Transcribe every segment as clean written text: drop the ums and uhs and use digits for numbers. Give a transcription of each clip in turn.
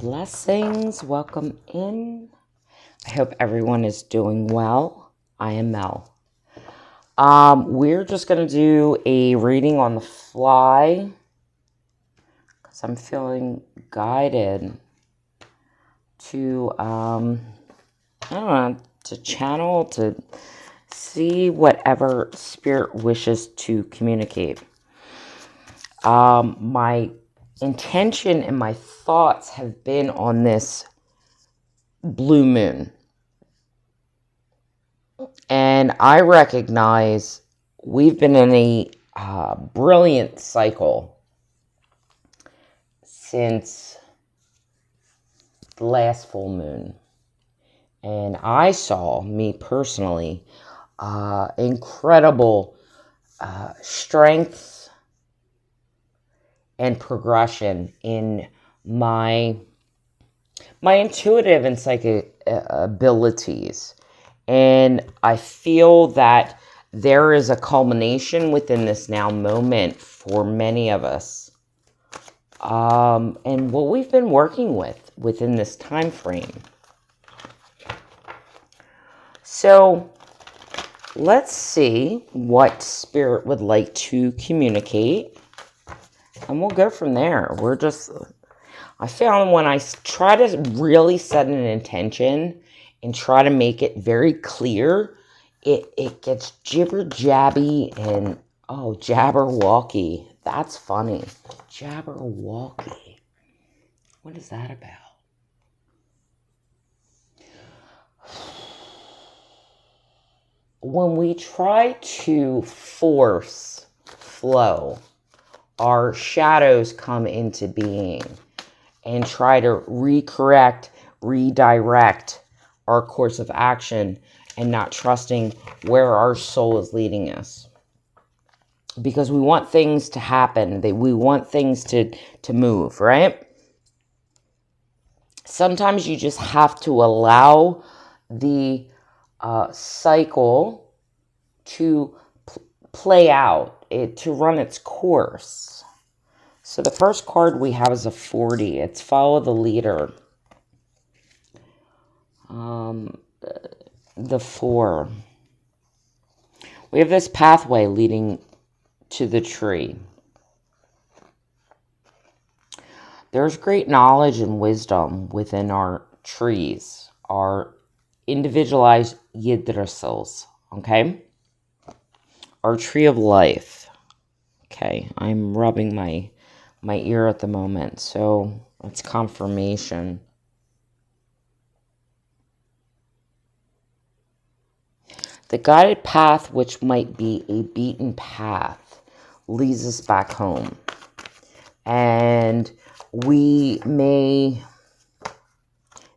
Blessings, welcome in. I hope everyone is doing well. I am Mel. We're just going to do a reading on the fly because I'm feeling guided to, I don't know, to channel, to see whatever spirit wishes to communicate. My intention and my thoughts have been on this blue moon. And I recognize we've been in a brilliant cycle since the last full moon. And I saw, me personally, incredible strength and progression in my intuitive and psychic abilities. And I feel that there is a culmination within this now moment for many of us. And what we've been working with within this time frame. So let's see what Spirit would like to communicate. And we'll go from there. I found when I try to really set an intention and try to make it very clear, it gets jibber-jabby and, jabberwocky. That's funny. Jabberwocky. What is that about? When we try to force flow, our shadows come into being and try to redirect our course of action and not trusting where our soul is leading us. Because we want things to happen. We want things to move, right? Sometimes you just have to allow the cycle to play out, to run its course. So the first card we have is a 40. It's follow the leader. The 4. We have this pathway leading to the tree. There's great knowledge and wisdom within our trees, our individualized yggdrasils, okay? Our tree of life. Okay, I'm rubbing my ear at the moment, so it's confirmation. The guided path, which might be a beaten path, leads us back home. And we may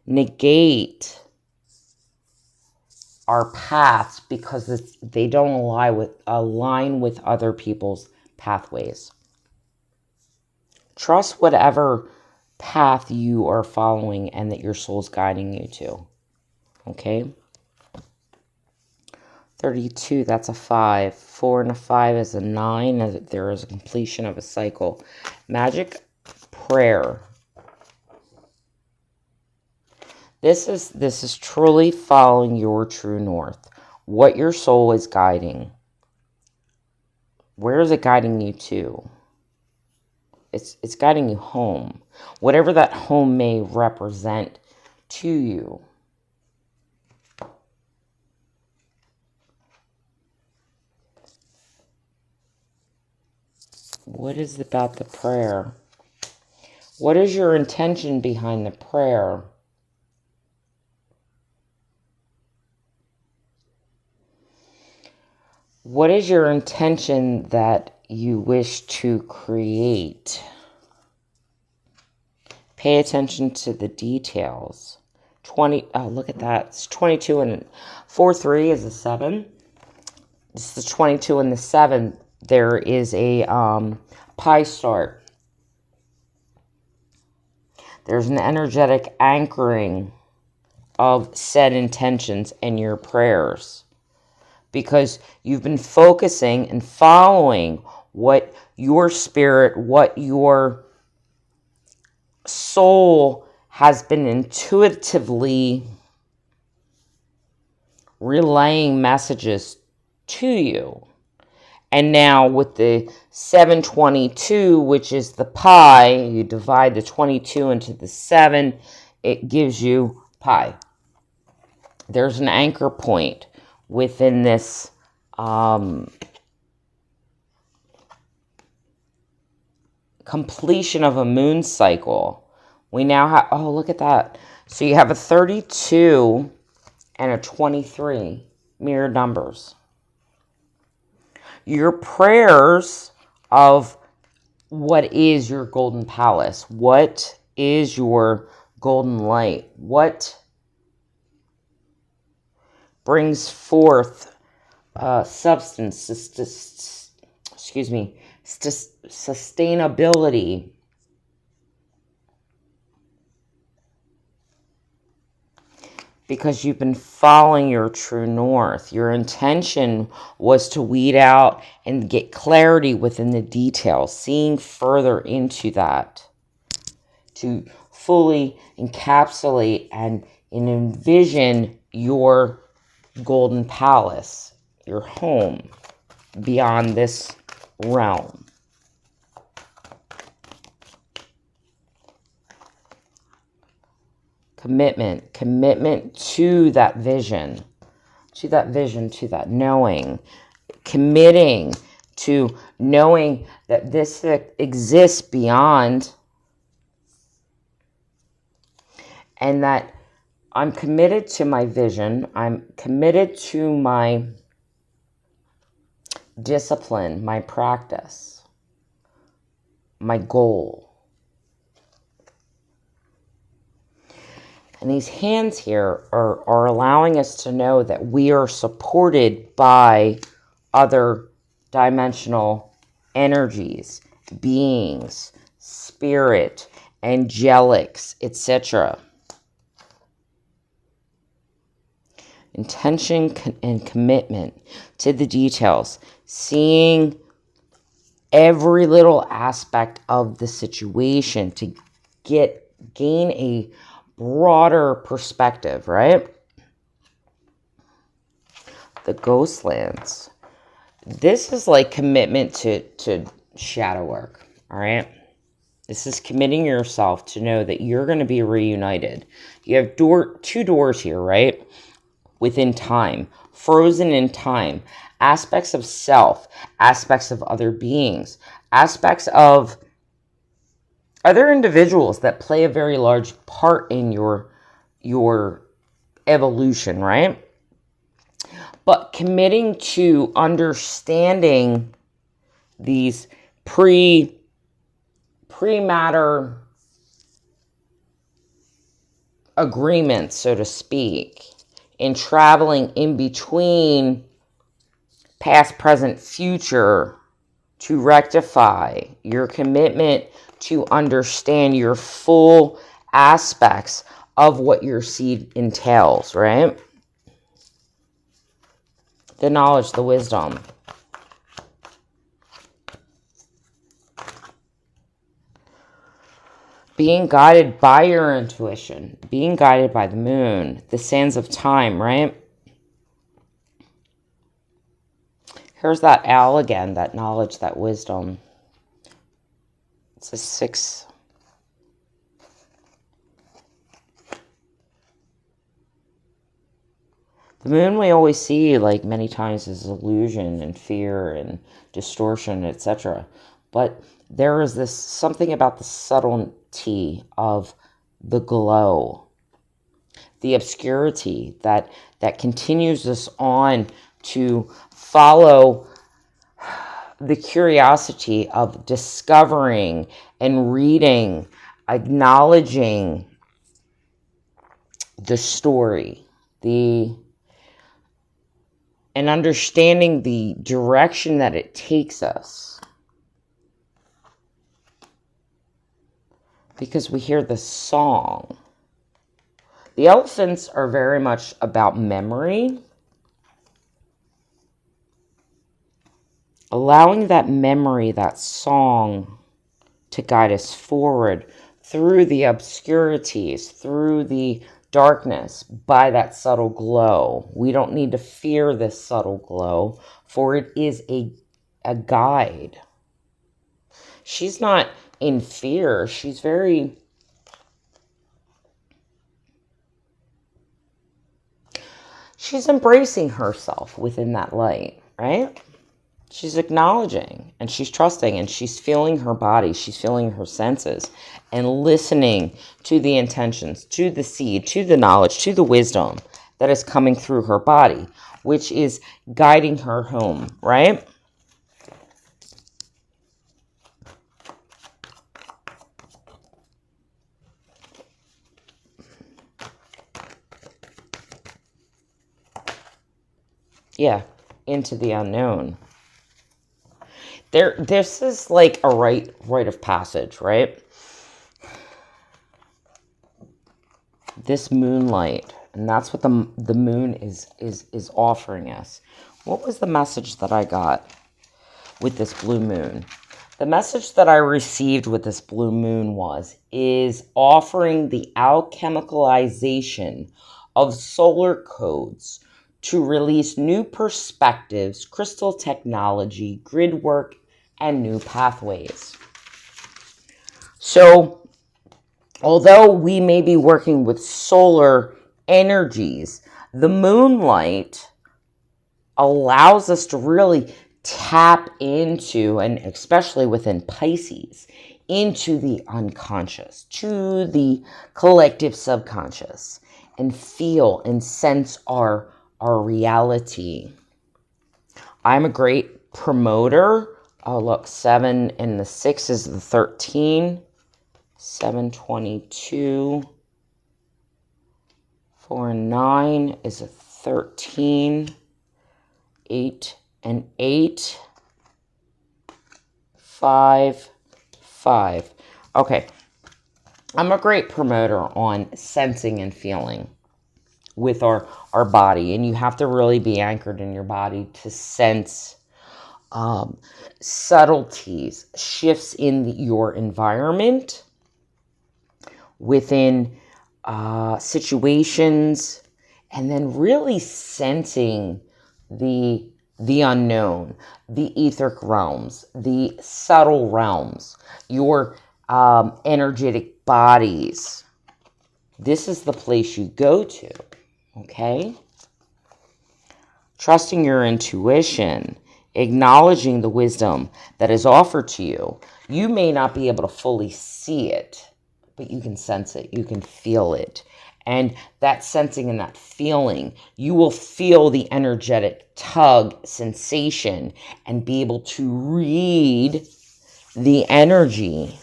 negate our paths because they don't align with other people's pathways. Trust whatever path you are following and that your soul's guiding you to. Okay? 32, that's a 5. 4 and a 5 is a 9. There is a completion of a cycle. Magic prayer. This is truly following your true north. What your soul is guiding. Where is it guiding you to? It's guiding you home. Whatever that home may represent to you. What is about the prayer? What is your intention behind the prayer? What is your intention that you wish to create? Pay attention to the details. Look at that. It's 22 and 4, 3 is a 7. It's the 22 and the 7. There is a pie start. There's an energetic anchoring of said intentions and your prayers. Because you've been focusing and following what your spirit, what your soul has been intuitively relaying messages to you. And now with the 722, which is the pi, you divide the 22 into the 7, it gives you pi. There's an anchor point within this completion of a moon cycle. We now have, oh, look at that. So you have a 32 and a 23, mirrored numbers. Your prayers of what is your golden palace? What is your golden light? What brings forth sustainability? Because you've been following your true north. Your intention was to weed out and get clarity within the details, seeing further into that, to fully encapsulate and envision your golden palace, your home, beyond this realm. Commitment to that vision, to that knowing, committing to knowing that this exists beyond, and that I'm committed to my vision, I'm committed to my discipline, my practice, my goal. And these hands here are allowing us to know that we are supported by other dimensional energies, beings, spirit, angelics, etc. Intention and commitment to the details, seeing every little aspect of the situation to gain a broader perspective, right? The Ghostlands. This is like commitment to shadow work, all right? This is committing yourself to know that you're going to be reunited. You have two doors here, right? Within time, frozen in time. Aspects of self, aspects of other beings, aspects of other individuals that play a very large part in your evolution, right? But committing to understanding these pre-matter agreements, so to speak, in traveling in between past, present, future to rectify your commitment to understand your full aspects of what your seed entails, right? The knowledge, the wisdom. Being guided by your intuition, being guided by the moon, the sands of time, right? Here's that owl again, that knowledge, that wisdom. It's a 6. The moon we always see, like many times, is illusion and fear and distortion, etc. But there is this something about the subtlety of the glow, the obscurity that continues us on to follow the curiosity of discovering and reading, acknowledging the story, and understanding the direction that it takes us. Because we hear the song. The elephants are very much about memory. Allowing that memory, that song, to guide us forward through the obscurities, through the darkness, by that subtle glow. We don't need to fear this subtle glow, for it is a guide. She's not in fear. She's embracing herself within that light, right? She's acknowledging and she's trusting and she's feeling her body. She's feeling her senses and listening to the intentions, to the seed, to the knowledge, to the wisdom that is coming through her body, which is guiding her home, right? Yeah, into the unknown. This is like a rite of passage, right? This moonlight, and that's what the moon is offering us. What was the message that I got with this blue moon? The message that I received with this blue moon is offering the alchemicalization of solar codes to release new perspectives, crystal technology, grid work, and new pathways. So, although we may be working with solar energies, the moonlight allows us to really tap into, and especially within Pisces, into the unconscious, to the collective subconscious, and feel and sense our reality. I'm a great promoter. Oh, look, 7 and the 6 is the 13. 722. 4 and 9 is a 13. 8 and 8. 5, 5. Okay. I'm a great promoter on sensing and feeling with our body, and you have to really be anchored in your body to sense subtleties, shifts in your environment, within situations, and then really sensing the unknown, the etheric realms, the subtle realms, your energetic bodies. This is the place you go to. Okay? Trusting your intuition, acknowledging the wisdom that is offered to you. You may not be able to fully see it, but you can sense it. You can feel it. And that sensing and that feeling, you will feel the energetic tug sensation and be able to read the energy.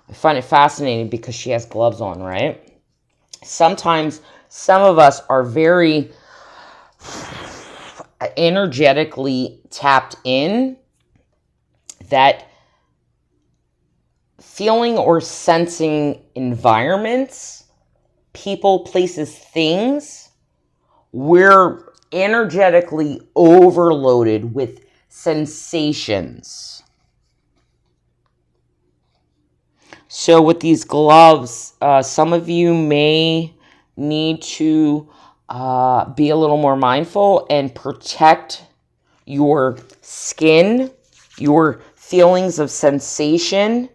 I find it fascinating because she has gloves on, right? Sometimes some of us are very energetically tapped in, that feeling or sensing environments, people, places, things, we're energetically overloaded with sensations. So with these gloves, some of you may need to be a little more mindful and protect your skin, your feelings of sensation,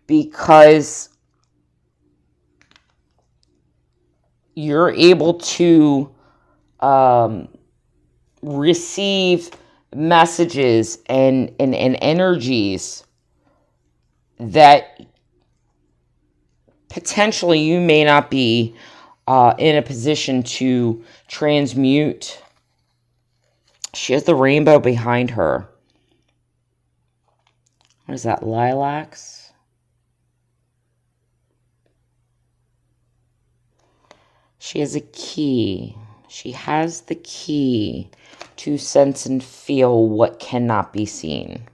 because you're able to receive messages and energies that potentially you may not be in a position to transmute. She has the rainbow behind her. What is that, lilacs? She has a key. She has the key to sense and feel what cannot be seen,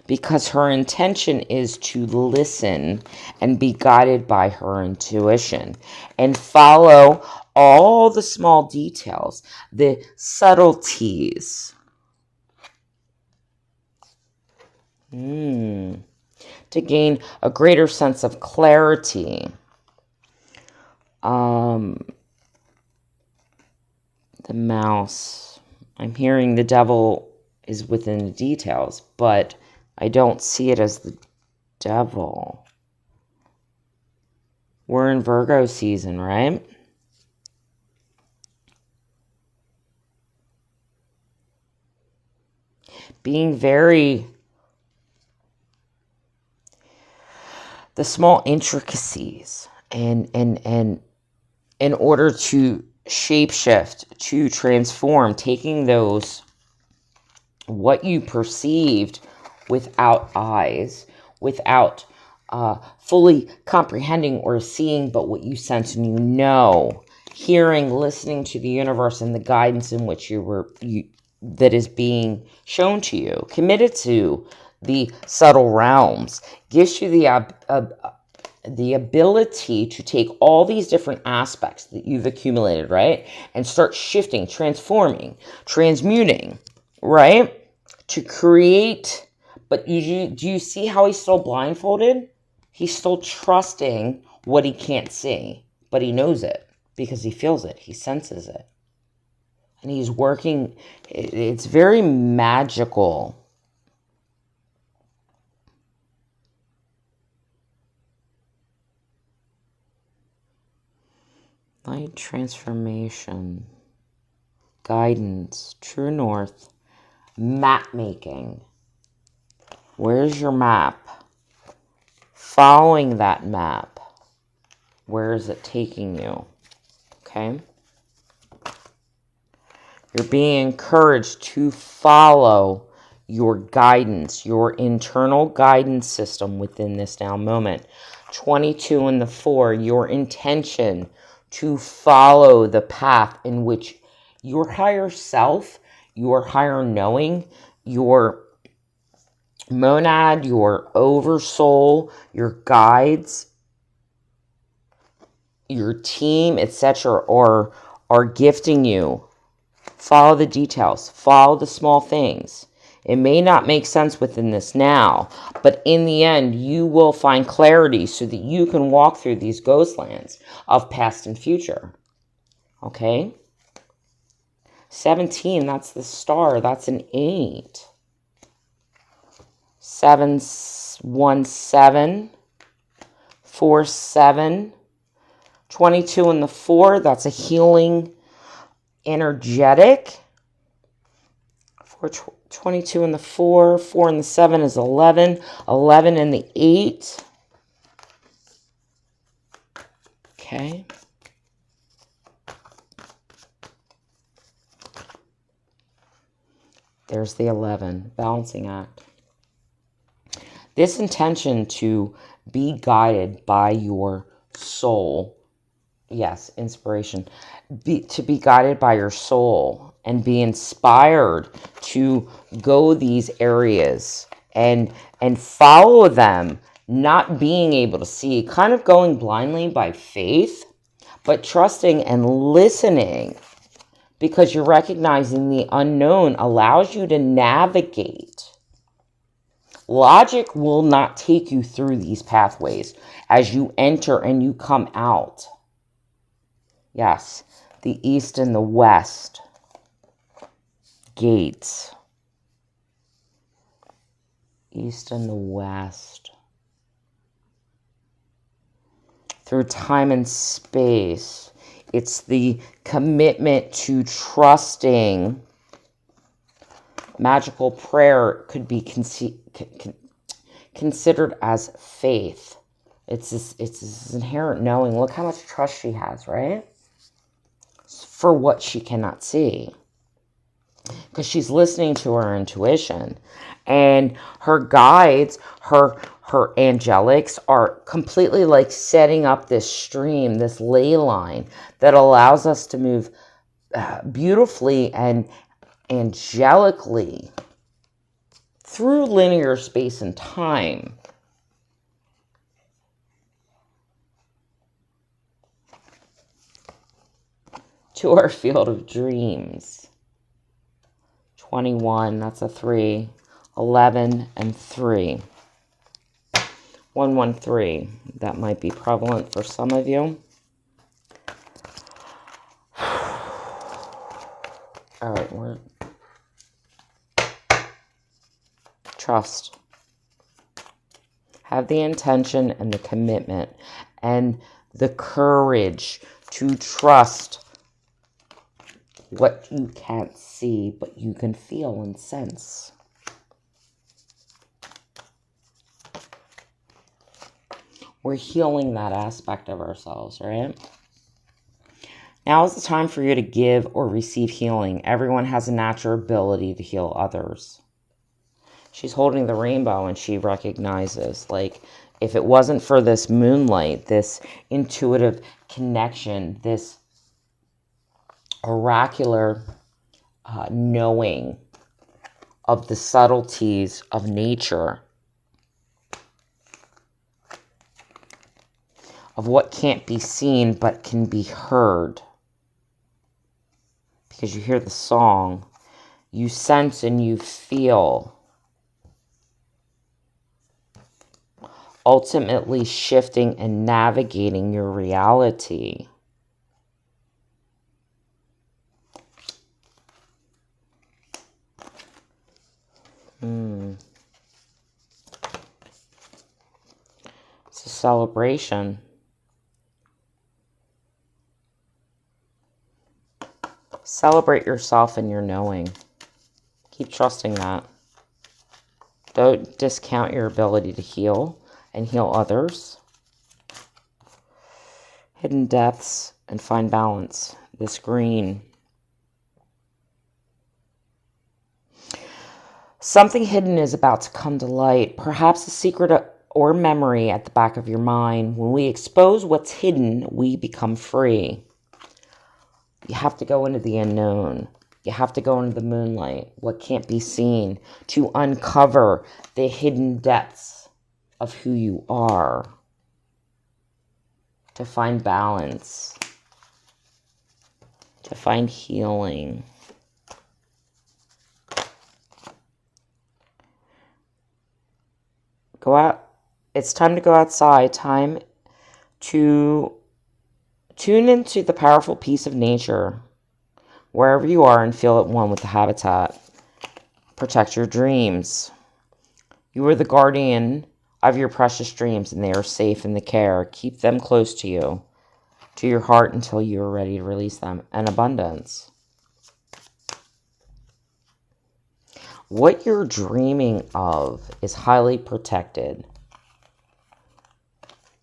because her intention is to listen and be guided by her intuition and follow all the small details, the subtleties. to gain a greater sense of clarity. The mouse. I'm hearing the devil is within the details, but I don't see it as the devil. We're in Virgo season, right? Being very... the small intricacies and in order to shapeshift, to transform, taking those, what you perceived without eyes, without fully comprehending or seeing, but what you sense and you know, hearing, listening to the universe and the guidance in which that is being shown to you, committed to the subtle realms, gives you the ability to take all these different aspects that you've accumulated, right? And start shifting, transforming, transmuting, right? To create. But do you see how he's still blindfolded? He's still trusting what he can't see, but he knows it because he feels it. He senses it. And he's working. It's very magical. Light transformation, guidance, true north, map making. Where's your map? Following that map. Where is it taking you? Okay? You're being encouraged to follow your guidance, your internal guidance system within this now moment. 22 and the 4, your intention to follow the path in which your higher self, your higher knowing, your monad, your oversoul, your guides, your team, etc., are gifting you. Follow the details. Follow the small things. It may not make sense within this now, but in the end, you will find clarity so that you can walk through these ghost lands of past and future. Okay? 17, that's the star. That's an 8. 7, 1, 7. 4, 7. 22 and the 4, that's a healing energetic. 22 and the 4, 4 and the 7 is 11, 11 and the 8. Okay. There's the 11, balancing act. This intention to be guided by your soul, yes, inspiration, to be guided by your soul and be inspired to go these areas and follow them, not being able to see, kind of going blindly by faith, but trusting and listening, because you're recognizing the unknown allows you to navigate. Logic will not take you through these pathways as you enter and you come out. Yes, the east and the west gates. East and the west. Through time and space. It's the commitment to trusting. Magical prayer could be considered as faith. It's this inherent knowing. Look how much trust she has, right? For what she cannot see. Because she's listening to her intuition. And her guides, her angelics are completely like setting up this stream, this ley line that allows us to move beautifully and angelically through linear space and time. To our field of dreams. 21, that's a 3. 11 and 3. 113. That might be prevalent for some of you. All right, trust. Have the intention and the commitment and the courage to trust what you can't see, but you can feel and sense. We're healing that aspect of ourselves, right? Now is the time for you to give or receive healing. Everyone has a natural ability to heal others. She's holding the rainbow and she recognizes, like, if it wasn't for this moonlight, this intuitive connection, this oracular knowing of the subtleties of nature, of what can't be seen but can be heard. Because you hear the song, you sense and you feel. Ultimately shifting and navigating your reality. It's a celebration. Celebrate yourself and your knowing. Keep trusting that. Don't discount your ability to heal and heal others. Hidden depths and find balance. This green. Something hidden is about to come to light. Perhaps a secret or memory at the back of your mind. When we expose what's hidden, we become free. You have to go into the unknown. You have to go into the moonlight, what can't be seen, to uncover the hidden depths of who you are, to find balance, to find healing. Go out. It's time to go outside. Time to tune into the powerful peace of nature, wherever you are, and feel at one with the habitat. Protect your dreams. You are the guardian of your precious dreams, and they are safe in the care. Keep them close to you, to your heart, until you are ready to release them. And abundance. What you're dreaming of is highly protected.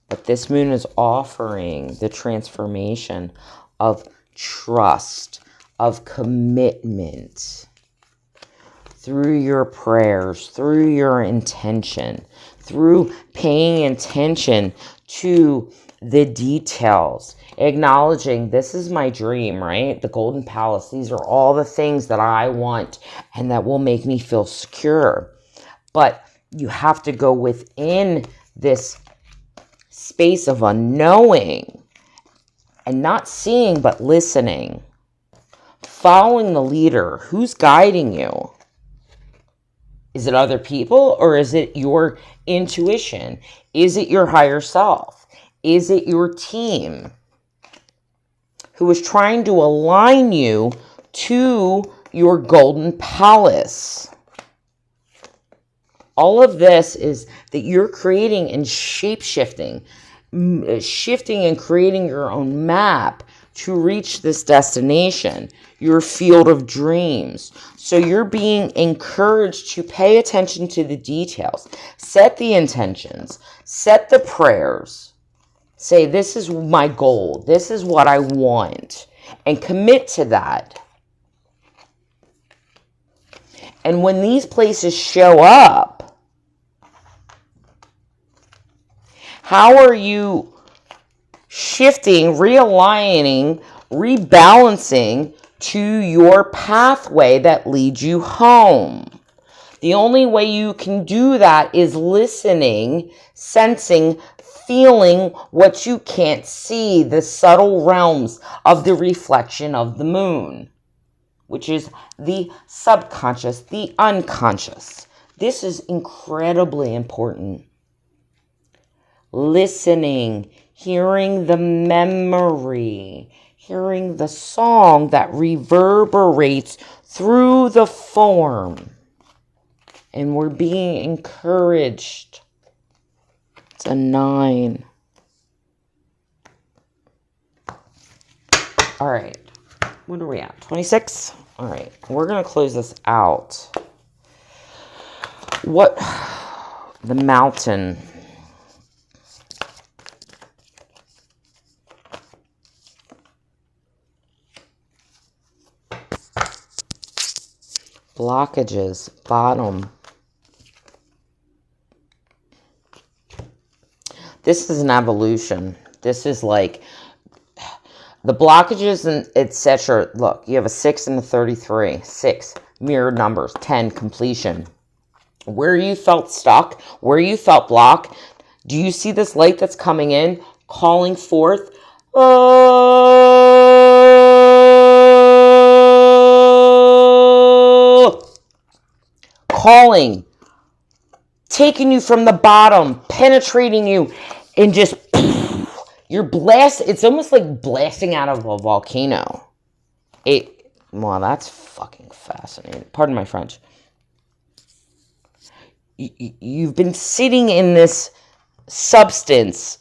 But this moon is offering the transformation of trust, of commitment, through your prayers, through your intention, through paying attention to the details, acknowledging this is my dream, right? The Golden Palace. These are all the things that I want and that will make me feel secure. But you have to go within this space of unknowing and not seeing but listening, following the leader. Who's guiding you? Is it other people, or is it your intuition? Is it your higher self? Is it your team who is trying to align you to your Golden Palace? All of this is that you're creating and shape-shifting, shifting and creating your own map to reach this destination, your field of dreams. So you're being encouraged to pay attention to the details, set the intentions, set the prayers, say, this is my goal, this is what I want, and commit to that. And when these places show up, how are you shifting, realigning, rebalancing to your pathway that leads you home? The only way you can do that is listening, sensing, feeling what you can't see, the subtle realms of the reflection of the moon, which is the subconscious, the unconscious. This is incredibly important. listening, hearing the memory, hearing the song that reverberates through the form. And we're being encouraged. It's a 9. All right. What are we at? 26? All right. We're going to close this out. What? The mountain. Blockages. Bottom. This is an evolution. This is like the blockages and etc. Look, you have a 6 and a 33. 6, mirrored numbers. 10, completion. Where you felt stuck, where you felt blocked, do you see this light that's coming in, calling forth? Oh! Calling. Taking you from the bottom, penetrating you, and just, you're blasted. It's almost like blasting out of a volcano. Well, that's fucking fascinating. Pardon my French. You've been sitting in this substance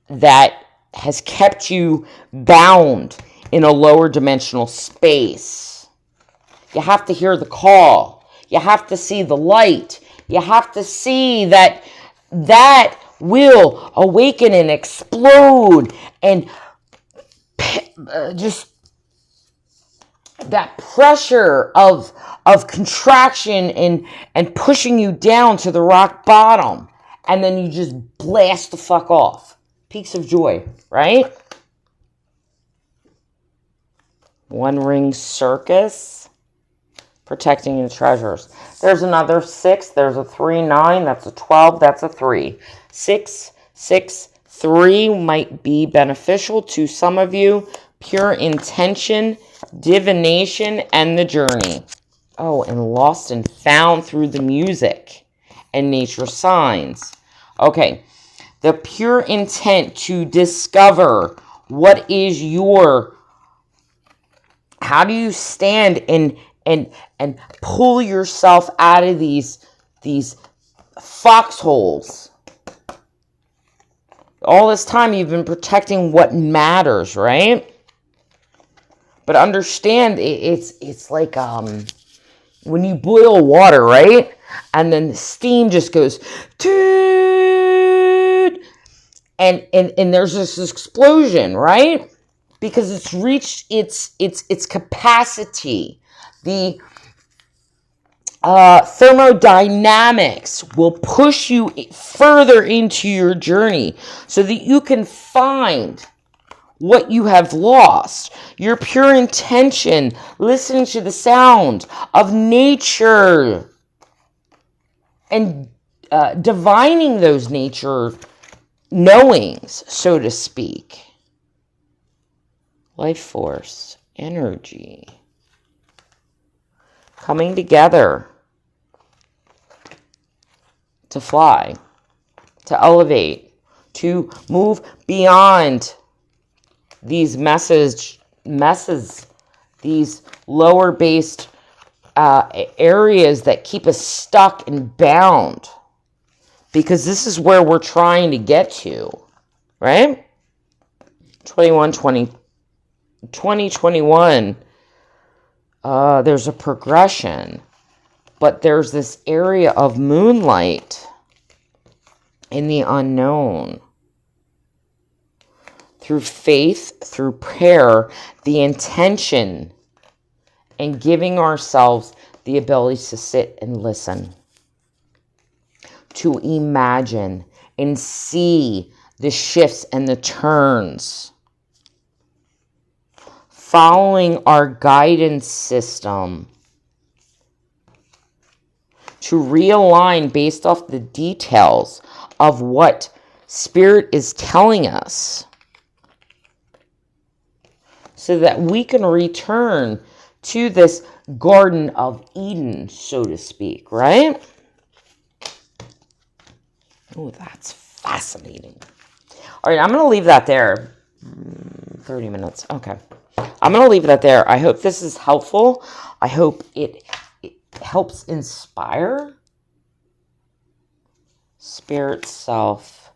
that has kept you bound in a lower dimensional space. You have to hear the call. You have to see the light. You have to see that will awaken and explode and just that pressure of contraction and pushing you down to the rock bottom, and then you just blast the fuck off. Peaks of joy, right? One ring circus, protecting your treasures. There's another 6. There's a 3, 9. That's a 12. That's a 3. 6, 6, 3 might be beneficial to some of you. Pure intention, divination, and the journey. Oh, and lost and found through the music and nature signs. Okay, the pure intent to discover what is how do you stand and pull yourself out of these foxholes. All this time you've been protecting what matters, right? But understand, it's like when you boil water, right? And then the steam just goes, toot, and there's this explosion, right? Because it's reached its capacity. The thermodynamics will push you further into your journey so that you can find what you have lost. Your pure intention, listening to the sound of nature and divining those nature knowings, so to speak. Life force, energy, coming together to fly, to elevate, to move beyond these messes, these lower based areas that keep us stuck and bound. Because this is where we're trying to get to, right? 2021, there's a progression, but there's this area of moonlight in the unknown. Through faith, through prayer, the intention, and giving ourselves the ability to sit and listen, to imagine and see the shifts and the turns, following our guidance system, to realign based off the details of what Spirit is telling us, so that we can return to this Garden of Eden, so to speak, right? Oh, that's fascinating. All right, I'm going to leave that there. 30 minutes. Okay. I'm going to leave that there. I hope this is helpful. I hope it helps inspire spirit self.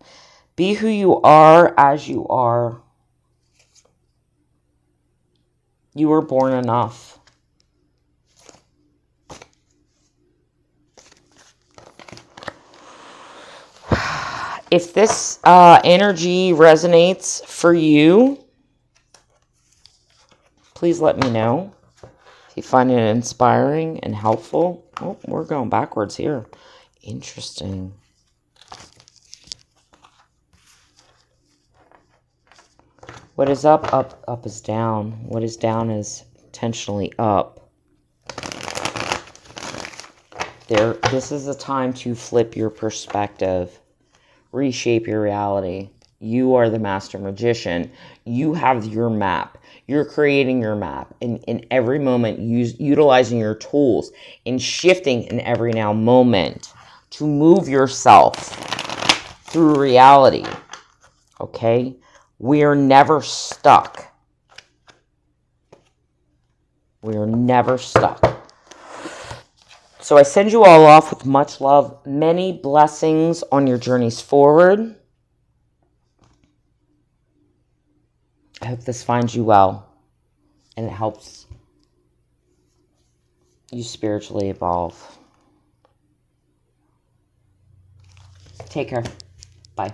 Be who you are as you are. You were born enough. If this energy resonates for you, please let me know. If you find it inspiring and helpful. Oh, we're going backwards here. Interesting. What is up? Up is down. What is down is intentionally up. This is a time to flip your perspective. Reshape your reality. You are the master magician. You have your map. You're creating your map. In every moment, utilizing your tools and shifting in every now moment to move yourself through reality. Okay? We are never stuck. We are never stuck. So I send you all off with much love. Many blessings on your journeys forward. I hope this finds you well and it helps you spiritually evolve. Take care. Bye.